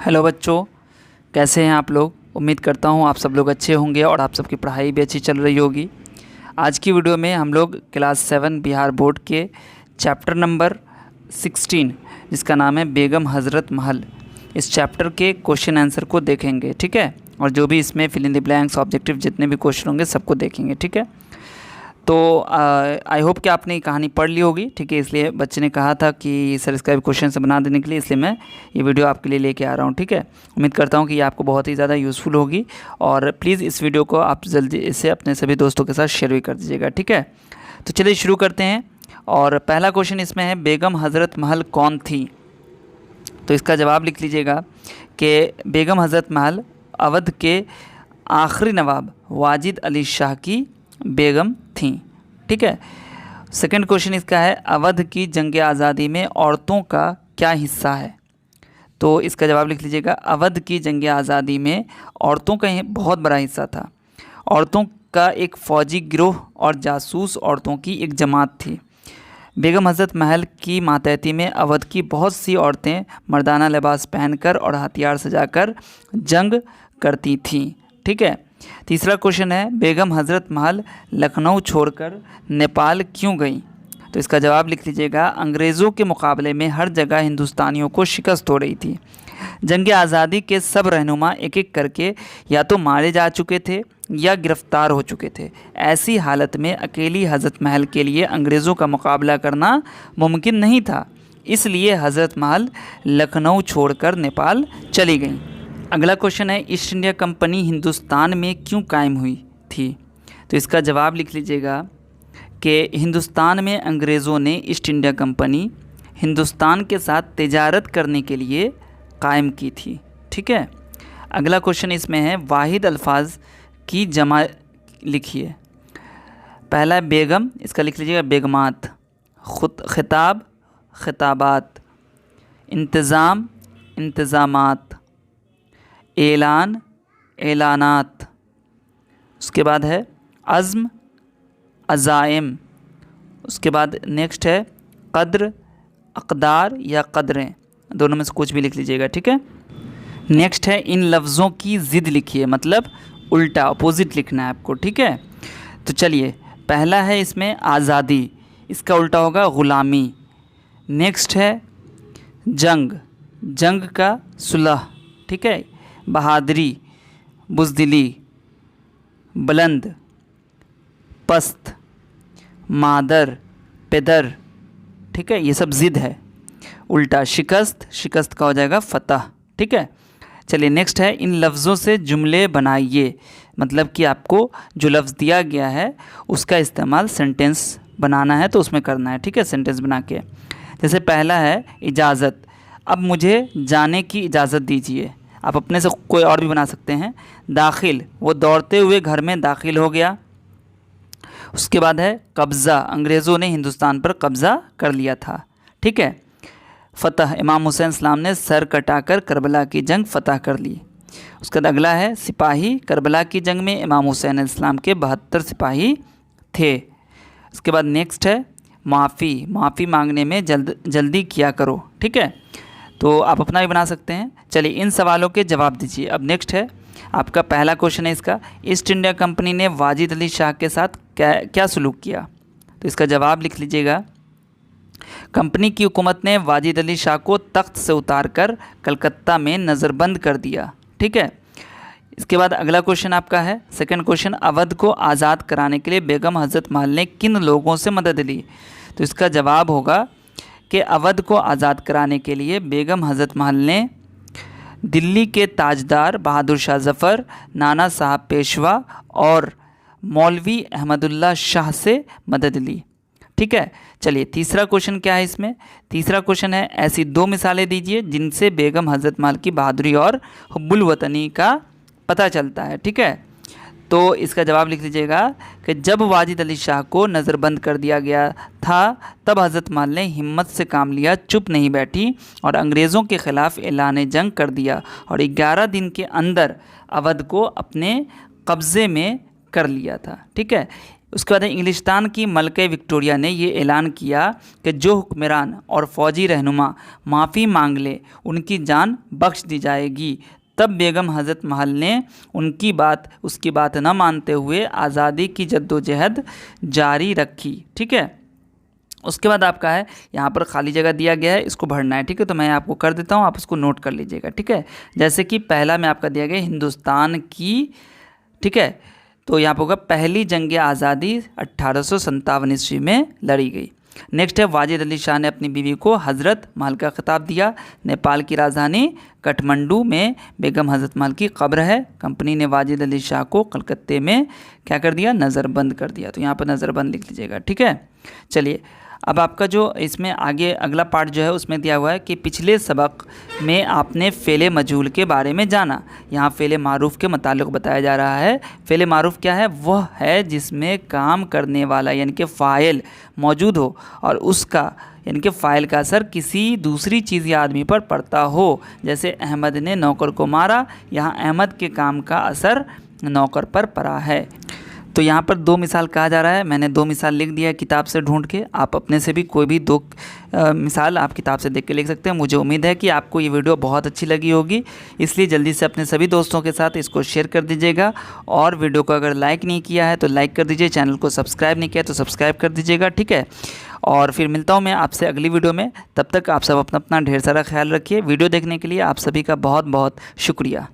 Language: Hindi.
हेलो बच्चों, कैसे हैं आप लोग। उम्मीद करता हूं आप सब लोग अच्छे होंगे और आप सबकी पढ़ाई भी अच्छी चल रही होगी। आज की वीडियो में हम लोग क्लास 7 बिहार बोर्ड के चैप्टर नंबर 16 जिसका नाम है बेगम हज़रत महल, इस चैप्टर के क्वेश्चन आंसर को देखेंगे। ठीक है, और जो भी इसमें fill in the blanks objective जितने भी क्वेश्चन होंगे सबको देखेंगे। ठीक है, तो आई होप कि आपने ये कहानी पढ़ ली होगी। ठीक है, इसलिए बच्चे ने कहा था कि सर इसका भी क्वेश्चन से बना देने के लिए, इसलिए मैं ये वीडियो आपके लिए लेके आ रहा हूँ। ठीक है, उम्मीद करता हूँ कि ये आपको बहुत ही ज़्यादा यूज़फुल होगी और प्लीज़ इस वीडियो को आप जल्दी से अपने सभी दोस्तों के साथ शेयर भी कर दीजिएगा। ठीक है, तो चलिए शुरू करते हैं। और पहला क्वेश्चन इसमें है, बेगम हज़रत महल कौन थी। तो इसका जवाब लिख लीजिएगा कि बेगम हज़रत महल अवध के आखिरी नवाब वाजिद अली शाह की बेगम थी। ठीक है, सेकंड क्वेश्चन इसका है, अवध की जंग आज़ादी में औरतों का क्या हिस्सा है। तो इसका जवाब लिख लीजिएगा, अवध की जंग आज़ादी में औरतों का बहुत बड़ा हिस्सा था। औरतों का एक फ़ौजी गिरोह और जासूस औरतों की एक जमात थी। बेगम हज़रत महल की मातहती में अवध की बहुत सी औरतें मर्दाना लिबास पहनकर और हथियार सजाकर जंग करती थीं। ठीक है, तीसरा क्वेश्चन है, बेगम हज़रत महल लखनऊ छोड़कर नेपाल क्यों गई। तो इसका जवाब लिख लीजिएगा, अंग्रेज़ों के मुकाबले में हर जगह हिंदुस्तानियों को शिकस्त हो रही थी। जंग आज़ादी के सब रहनुमा एक एक करके या तो मारे जा चुके थे या गिरफ्तार हो चुके थे। ऐसी हालत में अकेली हज़रत महल के लिए अंग्रेज़ों का मुकाबला करना मुमकिन नहीं था, इसलिए हज़रत महल लखनऊ छोड़कर नेपाल चली गईं। अगला क्वेश्चन है, ईस्ट इंडिया कंपनी हिंदुस्तान में क्यों कायम हुई थी। तो इसका जवाब लिख लीजिएगा कि हिंदुस्तान में अंग्रेज़ों ने ईस्ट इंडिया कंपनी हिंदुस्तान के साथ तिजारत करने के लिए कायम की थी। ठीक है, अगला क्वेश्चन इसमें है, वाहिद अल्फाज की जमा लिखिए। पहला है बेगम, इसका लिख लीजिएगा बेगमात, खिताब खिताबात, इंतज़ाम इंतज़ामात, ऐलान ऐलानात, उसके बाद है अज़्म अज़ाइम, उसके बाद नेक्स्ट है क़द्र अक़दार या क़द्रें, दोनों में से कुछ भी लिख लीजिएगा। ठीक है, नेक्स्ट है इन लफ्ज़ों की ज़िद लिखिए, मतलब उल्टा अपोजिट लिखना है आपको। ठीक है, तो चलिए पहला है इसमें आज़ादी, इसका उल्टा होगा ग़ुलामी। नेक्स्ट है जंग, जंग का सुलह। ठीक है, बहादुरी बुज़दिली, बुलंद पस्त, मादर पेदर। ठीक है, ये सब ज़िद है। उल्टा शिकस्त, शिकस्त का हो जाएगा फ़तह। ठीक है, चलिए नेक्स्ट है, इन लफ्ज़ों से जुमले बनाइए, मतलब कि आपको जो लफ्ज़ दिया गया है उसका इस्तेमाल सेंटेंस बनाना है तो उसमें करना है। ठीक है, सेंटेंस बना के, जैसे पहला है इजाज़त, अब मुझे जाने की इजाज़त दीजिए। आप अपने से कोई और भी बना सकते हैं। दाखिल, वो दौड़ते हुए घर में दाखिल हो गया। उसके बाद है कब्ज़ा, अंग्रेज़ों ने हिंदुस्तान पर कब्ज़ा कर लिया था। ठीक है, फ़तह, इमाम हुसैन इस्लाम ने सर कटाकर करबला की जंग फ़तह कर ली। उसके बाद अगला है सिपाही, करबला की जंग में इमाम हुसैन इस्लाम के 72 सिपाही थे। उसके बाद नेक्स्ट है माफ़ी, माफ़ी मांगने में जल्दी किया करो। ठीक है, तो आप अपना भी बना सकते हैं। चलिए इन सवालों के जवाब दीजिए। अब नेक्स्ट है आपका पहला क्वेश्चन है इसका, ईस्ट इंडिया कंपनी ने वाजिद अली शाह के साथ क्या सलूक किया। तो इसका जवाब लिख लीजिएगा, कंपनी की हुकूमत ने वाजिद अली शाह को तख्त से उतारकर कलकत्ता में नज़रबंद कर दिया। ठीक है, इसके बाद अगला क्वेश्चन आपका है सेकंड क्वेश्चन, अवध को आज़ाद कराने के लिए बेगम हज़रत महल ने किन लोगों से मदद ली। तो इसका जवाब होगा कि अवध को आज़ाद कराने के लिए बेगम हज़रत महल ने दिल्ली के ताजदार बहादुर शाह ज़फ़र, नाना साहब पेशवा और मौलवी अहमदुल्ला शाह से मदद ली। ठीक है, चलिए तीसरा क्वेश्चन क्या है इसमें, तीसरा क्वेश्चन है, ऐसी दो मिसालें दीजिए जिनसे बेगम हज़रत महल की बहादुरी और हुब्बुल वतनी का पता चलता है। ठीक है, तो इसका जवाब लिख लीजिएगा कि जब वाजिद अली शाह को नज़रबंद कर दिया गया था तब हज़रत महल ने हिम्मत से काम लिया, चुप नहीं बैठी और अंग्रेज़ों के ख़िलाफ़ ऐलान जंग कर दिया और 11 दिन के अंदर अवध को अपने कब्ज़े में कर लिया था। ठीक है, उसके बाद इंग्लिस्तान की मलके विक्टोरिया ने ये ऐलान किया कि जो हुक्मरान और फ़ौजी रहनुमा माफ़ी मांग ले उनकी जान बख्श दी जाएगी। तब बेगम हज़रत महल ने उसकी बात न मानते हुए आज़ादी की जद्दोजहद जारी रखी। ठीक है, उसके बाद आपका है यहाँ पर खाली जगह दिया गया है, इसको भरना है। ठीक है, तो मैं आपको कर देता हूँ, आप उसको नोट कर लीजिएगा। ठीक है, जैसे कि पहला में आपका दिया गया हिंदुस्तान की, ठीक है, तो यहाँ पर होगा पहली जंग आज़ादी 1857 ईस्वी में लड़ी गई। नेक्स्ट है वाजिद अली शाह ने अपनी बीवी को हज़रत महल का खिताब दिया। नेपाल की राजधानी काठमांडू में बेगम हज़रत महल की कब्र है। कंपनी ने वाजिद अली शाह को कलकत्ते में क्या कर दिया, नज़रबंद कर दिया। तो यहाँ पर नज़रबंद लिख लीजिएगा। ठीक है, चलिए अब आपका जो इसमें आगे अगला पार्ट जो है उसमें दिया हुआ है कि पिछले सबक में आपने फ़ेले मजहूल के बारे में जाना। यहाँ फ़ेले मारूफ़ के मुतालिक बताया जा रहा है। फ़ेले मारूफ़ क्या है, वह है जिसमें काम करने वाला यानी कि फ़ाइल मौजूद हो और उसका यानी कि फ़ाइल का असर किसी दूसरी चीज़ या आदमी पर पड़ता हो। जैसे अहमद ने नौकर को मारा, यहाँ अहमद के काम का असर नौकर पर पड़ा है। तो यहाँ पर 2 मिसाल कहा जा रहा है, मैंने 2 मिसाल लिख दिया है किताब से ढूंढ के। आप अपने से भी कोई भी 2 मिसाल आप किताब से देख के लिख सकते हैं। मुझे उम्मीद है कि आपको ये वीडियो बहुत अच्छी लगी होगी, इसलिए जल्दी से अपने सभी दोस्तों के साथ इसको शेयर कर दीजिएगा। और वीडियो को अगर लाइक नहीं किया है तो लाइक कर दीजिए, चैनल को सब्सक्राइब नहीं किया तो सब्सक्राइब कर दीजिएगा। ठीक है, और फिर मिलता हूँ मैं आपसे अगली वीडियो में। तब तक आप सब अपना ढेर सारा ख्याल रखिए। वीडियो देखने के लिए आप सभी का बहुत बहुत शुक्रिया।